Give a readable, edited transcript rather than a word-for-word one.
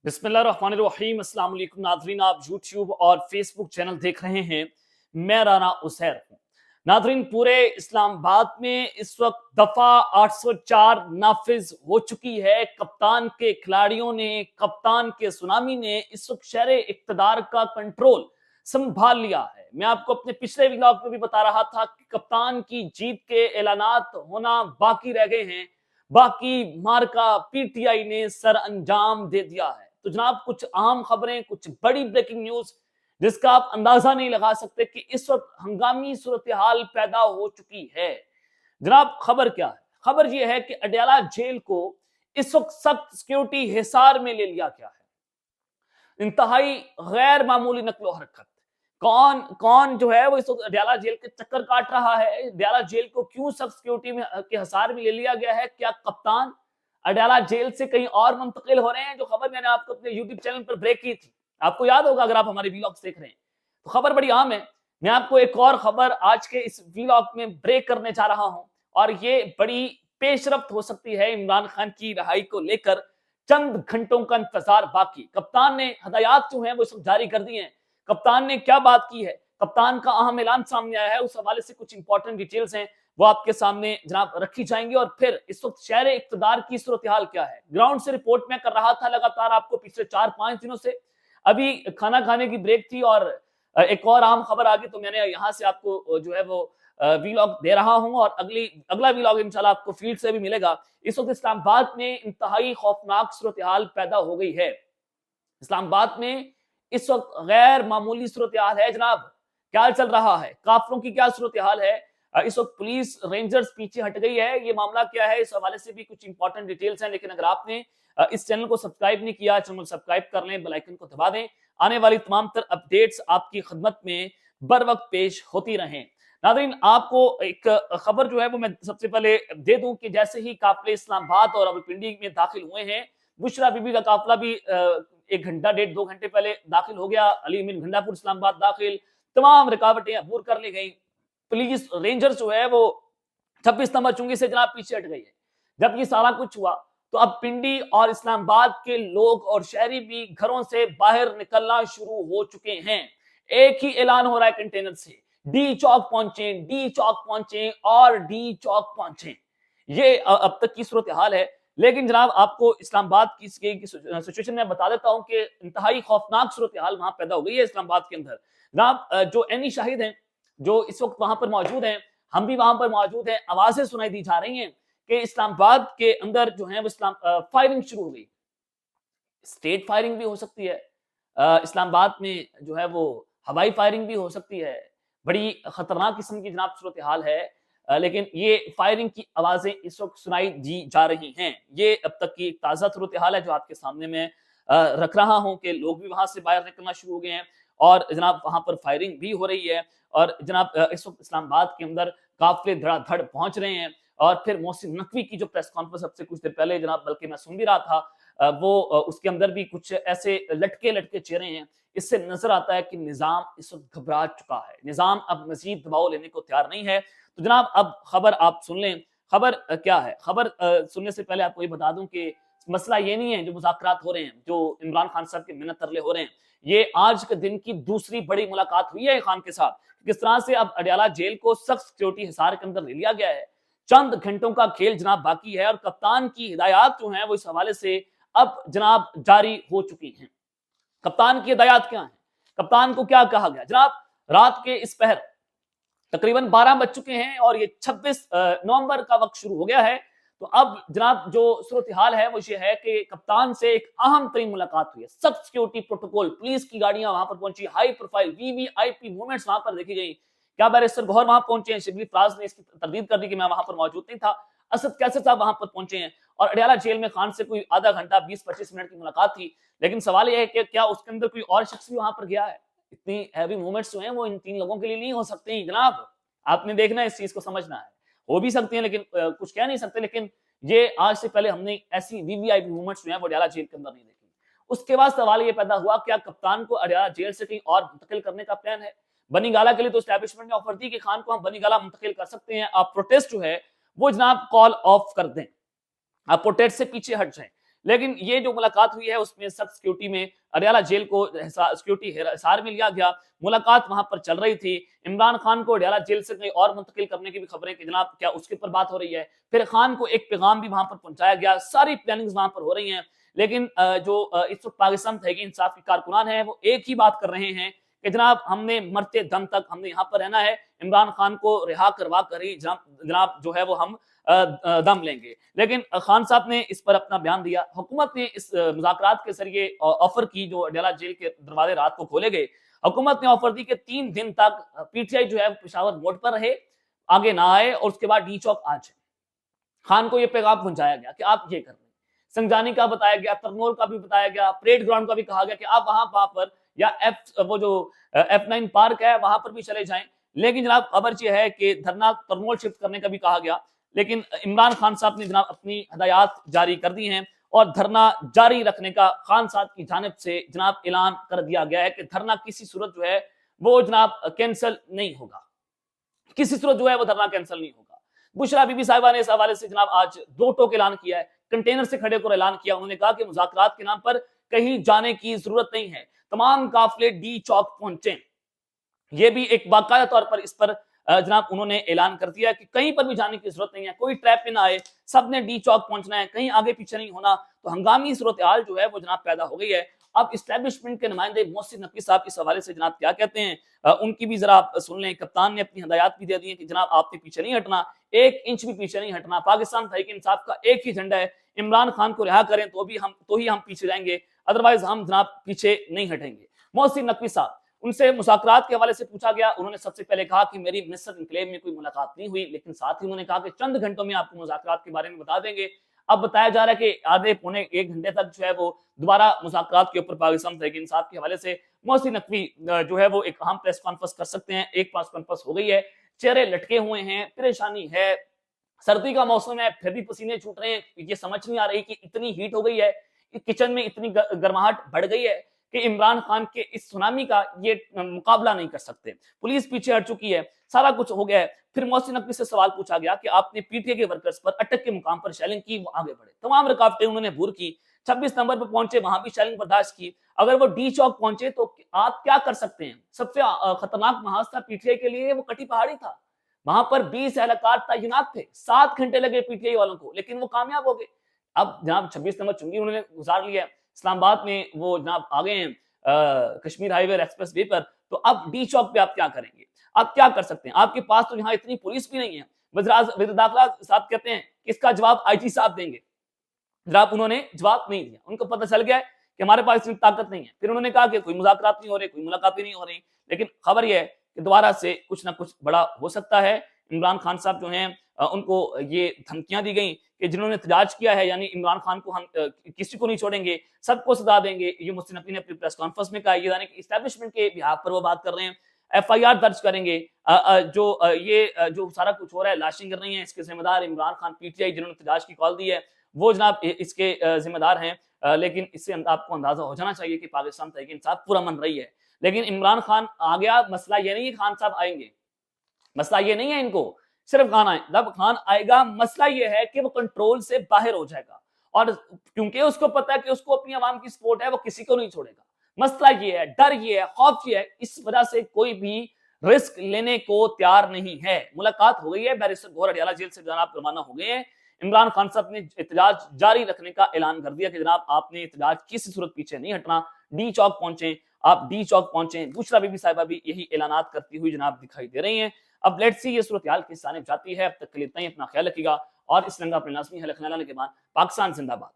बिस्मिल्लाहिर्रहमानिर्रहीम। अस्सलाम वालेकुम नाज़रीन, आप यूट्यूब और फेसबुक चैनल देख रहे हैं। मैं राना उसैर हूँ। नाज़रीन, पूरे इस्लामाबाद में इस वक्त दफा 804 नाफिज हो चुकी है। कप्तान के खिलाड़ियों ने, कप्तान के सुनामी ने इस वक्त शहर इक्तदार का कंट्रोल संभाल लिया है। मैं आपको अपने पिछले व्लॉग में भी बता रहा था कि कप्तान की जीत के ऐलानात होना बाकी रह गए हैं। बाकी मार्का पीटीआई ने सर अंजाम दे दिया है। तो जनाब, कुछ अहम खबरें, कुछ बड़ी ब्रेकिंग न्यूज जिसका आप अंदाजा नहीं लगा सकते कि इस वक्त हंगामी सूरत हाल पैदा हो चुकी है। जनाब, खबर क्या है? खबर यह है कि अडयाला जेल को इस वक्त सख्त सिक्योरिटी हिसार में ले लिया गया है। इंतहाई गैर मामूली नकलो हरकत। कौन कौन जो है वो इस वक्त अडयाला जेल के चक्कर काट रहा है? अडयाला जेल को क्यों सख्त सिक्योरिटी में के हिसार में ले लिया गया है? क्या कप्तान अडयाला जेल से कहीं और मुंतकिल हो रहे हैं? जो खबर मैंने आपको अपने यूट्यूब चैनल पर ब्रेक की थी, आपको याद होगा अगर आप हमारे व्लॉग्स देख रहे हैं, तो खबर बड़ी अहम है। मैं आपको एक और खबर आज के इस व्लॉग में ब्रेक करने जा रहा हूं, और ये बड़ी पेशरफ्त हो सकती है। इमरान खान की रिहाई को लेकर चंद घंटों का इंतजार बाकी। कप्तान ने हदायत जो है वो सब जारी कर दी है। कप्तान ने क्या बात की है, कप्तान का अहम ऐलान सामने आया है, उस हवाले से कुछ इंपॉर्टेंट डिटेल्स हैं, वो आपके सामने जनाब रखी जाएंगी। और फिर इस वक्त शहर इक्तदार की सूरत हाल क्या है, ग्राउंड से रिपोर्ट मैं कर रहा था लगातार आपको पिछले 4-5 दिनों से। अभी खाना खाने की ब्रेक थी और एक और आम खबर आ गई, तो मैंने यहाँ से आपको जो है वो वीलॉग दे रहा हूँ, और अगला वीलॉग इंशाल्लाह आपको फील्ड से भी मिलेगा। इस वक्त इस्लामाबाद में इंतहाई खौफनाक सूरत हाल पैदा हो गई है। इस्लामाबाद में इस वक्त गैर मामूली सूरत हाल है जनाब। क्या चल रहा है, काफिरों की क्या सूरत हाल है? इस वक्त पुलिस रेंजर्स पीछे हट गई है। ये मामला क्या है, इस हवाले से भी कुछ इंपॉर्टेंट डिटेल्स हैं। लेकिन अगर आपने इस चैनल को सब्सक्राइब नहीं किया, चैनल सब्सक्राइब कर लें, बेल आइकन को दबा दें। आने वाली तमाम तर अपडेट्स आपकी खिदमत में बर वक्त पेश होती रहें। नाज़रीन, आपको एक खबर जो है वो मैं सबसे पहले दे दूं कि जैसे ही काफिले इस्लामाबाद और रावलपिंडी में दाखिल हुए हैं, बुशरा बीबी का काफिला भी 1 घंटा 1.5-2 घंटे पहले दाखिल हो गया। अली अमीन घंडापुर इस्लामाबाद दाखिल, तमाम रुकावटें अबूर कर ली गई। पुलिस रेंजर्स जो है वो 26 नंबर चुंगी से जनाब पीछे हट गई है। जब ये सारा कुछ हुआ तो अब पिंडी और इस्लामाबाद के लोग और शहरी भी घरों से बाहर निकलना शुरू हो चुके हैं। एक ही ऐलान हो रहा है कंटेनर से, डी चौक पहुंचे, डी चौक पहुंचे और डी चौक पहुंचे। ये अब तक की सूरत हाल है। लेकिन जनाब, आपको इस्लामाबाद की सिचुएशन में बता देता हूं कि इंतहाई खौफनाक सूरत हाल वहां पैदा हो गई है इस्लामाबाद के अंदर। जनाब, जो एनी शाहिद हैं, जो इस वक्त वहां पर मौजूद हैं, हम भी वहां पर मौजूद हैं, आवाजें सुनाई दी जा रही हैं कि इस्लामाबाद के अंदर जो है वो फायरिंग शुरू हो गई। स्टेट फायरिंग भी हो सकती है, इस्लामाबाद में जो है वो हवाई फायरिंग भी हो सकती है। बड़ी खतरनाक किस्म की जनाब सूरत हाल है। लेकिन ये फायरिंग की आवाजें इस वक्त सुनाई दी जा रही हैं। ये अब तक की एक ताज़ा सूरत हाल है जो आपके सामने मैं रख रहा हूं कि लोग भी वहां से बाहर निकलना शुरू हो गए हैं, और जनाब वहां पर फायरिंग भी हो रही है। और जनाब इस वक्त इस्लामाबाद के अंदर काफिले धड़ाधड़ पहुंच रहे हैं। और फिर मोहसिन नकवी की जो प्रेस कॉन्फ्रेंस अब से कुछ देर पहले जनाब, बल्कि मैं सुन भी रहा था, वो उसके अंदर भी कुछ ऐसे लटके लटके चेहरे हैं। इससे नजर आता है कि निजाम इस वक्त घबरा चुका है, निजाम अब मजीद दबाव लेने को तैयार नहीं है। तो जनाब, अब खबर आप सुन लें। खबर क्या है? खबर सुनने से पहले आपको ये बता दूं कि मसला ये नहीं है जो मुज़ाकरात हो रहे हैं, जो इमरान खान साहब के मिन्नत तरले हो रहे हैं। ये आज के दिन की दूसरी बड़ी मुलाकात हुई है खान के साथ। किस तरह से अब अडयाला जेल को सख्त सिक्योरिटी हिसार के अंदर ले लिया गया है। चंद घंटों का खेल जनाब बाकी है, और कप्तान की हिदायत जो है वो इस हवाले से अब जनाब जारी हो चुकी हैं। कप्तान की हिदायत क्या है, कप्तान को क्या कहा गया? जनाब, रात के इस पहर तकरीबन 12 बज चुके हैं और ये 26 नवंबर का वक्त शुरू हो गया है। तो अब जनाब जो सूरत हाल है वो ये है कि कप्तान से एक अहम तरीन मुलाकात हुई है। सख्त सिक्योरिटी प्रोटोकॉल, पुलिस की गाड़ियां वहां पर पहुंची, हाई प्रोफाइल वीवीआईपी मूवमेंट्स वहां पर देखी गई। क्या बैरिस्टर गौहर वहां पहुंचे हैं? शिबली फराज ने इसकी तरदीद कर दी कि मैं वहां पर मौजूद नहीं था। असद कैसर साहब वहां पर पहुंचे हैं, और अडयाला जेल में खान से कोई आधा घंटा 20-25 मिनट की मुलाकात थी। लेकिन सवाल यह है कि क्या उसके अंदर कोई और शख्स भी वहां पर गया है? इतनी हैवी मूवमेंट्स जो हैं वो इन 3 लोगों के लिए नहीं हो सकती जनाब। आपने देखना है, इस चीज को समझना है। हो भी सकती है लेकिन कुछ कह नहीं सकते। लेकिन ये आज से पहले हमने ऐसी वीवीआईपी मूवमेंट्स जो है वो अडयाला जेल के अंदर नहीं देखी। उसके बाद सवाल ये पैदा हुआ, क्या कप्तान को अडयाला जेल से कहीं और मुंतकिल करने का प्लान है? बनी गाला के लिए तो एस्टैब्लिशमेंट ने ऑफर दी कि खान को हम बनी गाला मुंतकिल कर सकते हैं, आप प्रोटेस्ट जो है वो जनाब कॉल ऑफ कर दें, आप प्रोटेस्ट से पीछे हट जाएं। لیکن یہ جو ملاقات ہوئی ہے اس میں سخت سیکیورٹی میں اڈیالہ جیل کو سیکیورٹی حصار میں لیا گیا. ملاقات وہاں پر چل رہی تھی. عمران خان کو اڈیالہ جیل سے کہیں اور منتقل کرنے کی بھی خبریں کہ جناب کیا اس کے اوپر بات ہو رہی ہے. پھر خان کو ایک پیغام بھی وہاں پر پہنچایا گیا. ساری پلاننگز وہاں پر ہو رہی ہیں. لیکن جو اس وقت پاکستان تحریک انصاف کے کارکنان ہیں وہ ایک ہی بات کر رہے ہیں کہ جناب ہم نے مرتے دم تک ہم نے یہاں پر رہنا ہے. عمران خان کو رہا کروا کر ہی جناب جو ہے وہ ہم دم لیں گے. لیکن خان صاحب نے اس پر اپنا بیان دیا. حکومت نے اس مذاکرات کے ذریعے آفر کی جو اڈیالہ جیل کے دروازے رات کو کھولے گئے. حکومت نے آفر دی کہ 3 دن تک پی ٹی آئی جو ہے پشاور موڈ پر رہے, آگے نہ آئے اور اس کے بعد ڈی چوک آ جائے. خان کو یہ پیغام پہنچایا گیا کہ آپ یہ کر رہے ہیں. سنگجانی کا بتایا گیا, ترنول کا بھی بتایا گیا, پریڈ گراؤنڈ کا بھی کہا گیا کہ آپ وہاں پر یا وہ جو F9 پارک ہے وہاں پر بھی چلے جائیں. لیکن جناب خبر یہ ہے کہ دھرنا ترنول شفٹ کرنے کا بھی کہا گیا. لیکن عمران خان صاحب نے جناب اپنی ہدایات جاری کر دی ہیں اور دھرنا جاری رکھنے کا خان صاحب کی جانب سے جناب اعلان کر دیا گیا ہے کہ دھرنا کسی صورت جو ہے وہ جناب کینسل نہیں ہوگا. کسی صورت جو ہے وہ دھرنا کینسل نہیں ہوگا. بشرا بی بی صاحبہ نے اس حوالے سے جناب آج 2 ٹوک اعلان کیا ہے. کنٹینر سے کھڑے کر اعلان کیا. انہوں نے کہا کہ مذاکرات کے نام پر کہیں جانے کی ضرورت نہیں ہے, تمام قافلے ڈی چوک پہنچیں. یہ بھی ایک باقاعدہ طور پر اس پر جناب انہوں نے اعلان کر دیا کہ کہیں پر بھی جانے کی ضرورت نہیں ہے, کوئی ٹریپ میں نہ آئے, سب نے ڈی چوک پہنچنا ہے, کہیں آگے پیچھے نہیں ہونا. تو ہنگامی صورتحال جو ہے وہ جناب پیدا ہو گئی ہے. اب اسٹیبلشمنٹ کے نمائندے محسن نقوی صاحب اس حوالے سے جناب کیا کہتے ہیں ان کی بھی ذرا آپ سن لیں. کپتان نے اپنی ہدایات بھی دے دی ہیں کہ جناب آپ نے پیچھے نہیں ہٹنا, 1 انچ بھی پیچھے نہیں ہٹنا. پاکستان تحریک انصاف کا ایک ہی جھنڈا ہے, عمران خان کو رہا کریں تو ہی ہم پیچھے جائیں گے, ادروائز ہم جناب پیچھے نہیں ہٹیں گے. محسن نقوی صاحب, ان سے مذاکرات کے حوالے سے پوچھا گیا. انہوں نے سب سے پہلے کہا کہ میری مصر انکلیو میں کوئی ملاقات نہیں ہوئی, لیکن ساتھ ہی انہوں نے کہا کہ چند گھنٹوں میں آپ کو مذاکرات کے بارے میں بتا دیں گے. اب بتایا جا رہا ہے کہ آدھے پونے 1 گھنٹے تک جو ہے وہ دوبارہ مذاکرات کے اوپر پاکستان تحریک انصاف کے حوالے سے محسن نقوی جو ہے وہ ایک اہم پریس کانفرنس کر سکتے ہیں. ایک پریس کانفرنس ہو گئی ہے, چہرے لٹکے ہوئے ہیں, پریشانی ہے, سردی کا موسم ہے, پھر بھی پسینے چھوٹ رہے ہیں. یہ سمجھ نہیں آ رہی کہ اتنی ہیٹ ہو گئی ہے, کچن میں اتنی گرماہٹ بڑھ گئی ہے کہ عمران خان کے اس سونامی کا یہ مقابلہ نہیں کر سکتے. پولیس پیچھے ہٹ چکی ہے, سارا کچھ ہو گیا ہے. پھر محسن نقوی سے سوال پوچھا گیا کہ آپ نے پی ٹی آئی کے ورکرز پر اٹک کے مقام پر شیلنگ کی, وہ آگے بڑھے. تمام رکاوٹیں انہوں نے دور کی. 26 نمبر پر پہنچے, وہاں بھی شیلنگ برداشت کی. اگر وہ ڈی چوک پہنچے تو آپ کیا کر سکتے ہیں؟ سب سے خطرناک محاذ تھا پی ٹی آئی کے لیے وہ کٹی پہاڑی تھا. وہاں پر 20 اہلکار تعینات تھے. 7 گھنٹے لگے پی ٹی آئی والوں کو, لیکن وہ کامیاب ہو گئے. اب جناب 26 نمبر چنگی انہوں نے گزار لیا. اسلام آباد میں وہ جناب آگے ہیں کشمیر ہائی وے اور ایکسپریس وے پر. تو اب ڈی چوک پہ آپ کیا کریں گے؟ آپ کیا کر سکتے ہیں؟ آپ کے پاس تو یہاں اتنی پولیس بھی نہیں ہے. وزیر داخلہ صاحب کہتے ہیں کہ اس کا جواب آئی جی صاحب دیں گے. جناب انہوں نے جواب نہیں دیا. ان کو پتہ چل گیا کہ ہمارے پاس اتنی طاقت نہیں ہے. پھر انہوں نے کہا کہ کوئی مذاکرات نہیں ہو رہے, کوئی ملاقاتیں نہیں ہو رہی. لیکن خبر یہ ہے کہ دوبارہ سے کچھ نہ کچھ بڑا ہو سکتا ہے. عمران خان صاحب جو ہیں ان کو یہ دھمکیاں دی گئیں کہ جنہوں نے احتجاج کیا ہے یعنی عمران خان کو ہم کسی کو نہیں چھوڑیں گے, سب کو سزا دیں گے. یہ محسن نقوی نے اپنی پریس کانفرنس میں کہا. یہ یعنی کہ اسٹیبلشمنٹ کے بہاف پر وہ بات کر رہے ہیں. ایف آئی آر درج کریں گے. جو سارا کچھ ہو رہا ہے, لاشیں گر رہی ہیں, اس کے ذمہ دار Imran Khan, P T I جنہوں نے احتجاج کی کال دی ہے وہ جناب اس کے ذمہ دار ہیں. لیکن اس سے آپ کو اندازہ ہو جانا چاہیے کہ پاکستان تحریک انصاف پورا من رہی ہے. لیکن عمران خان آ گیا, مسئلہ یہ نہیں ہے خان صاحب آئیں گے, مسئلہ یہ نہیں ہے ان کو صرف خان آئے. جب خان آئے گا مسئلہ یہ ہے کہ وہ کنٹرول سے باہر ہو جائے گا, اور کیونکہ اس کو پتا ہے کہ اس کو اپنی عوام کی سپورٹ ہے, وہ کسی کو نہیں چھوڑے گا. مسئلہ یہ ہے, ڈر یہ ہے, خوف یہ ہے, اس وجہ سے کوئی بھی رسک لینے کو تیار نہیں ہے. ملاقات ہو گئی ہے, بیرسٹر گوہر اڈیالہ جیل سے جناب روانہ ہو گئے ہیں. عمران خان صاحب نے احتجاج جاری رکھنے کا اعلان کر دیا کہ جناب آپ نے احتجاج کسی صورت پیچھے نہیں ہٹنا, ڈی چوک پہنچیں, آپ ڈی چوک پہنچیں. بشرا بی بی صاحبہ بھی یہی اعلانات کرتی ہوئی جناب دکھائی دے رہی ہیں. اب لیٹس سی یہ صورتحال کس جانب جاتی ہے. اب تک کے لیے اتنا ہی, اپنا خیال رکھیے گا اور اس رنگا اپنے لازمی ہے لکھنے لانے کے بعد. پاکستان زندہ باد.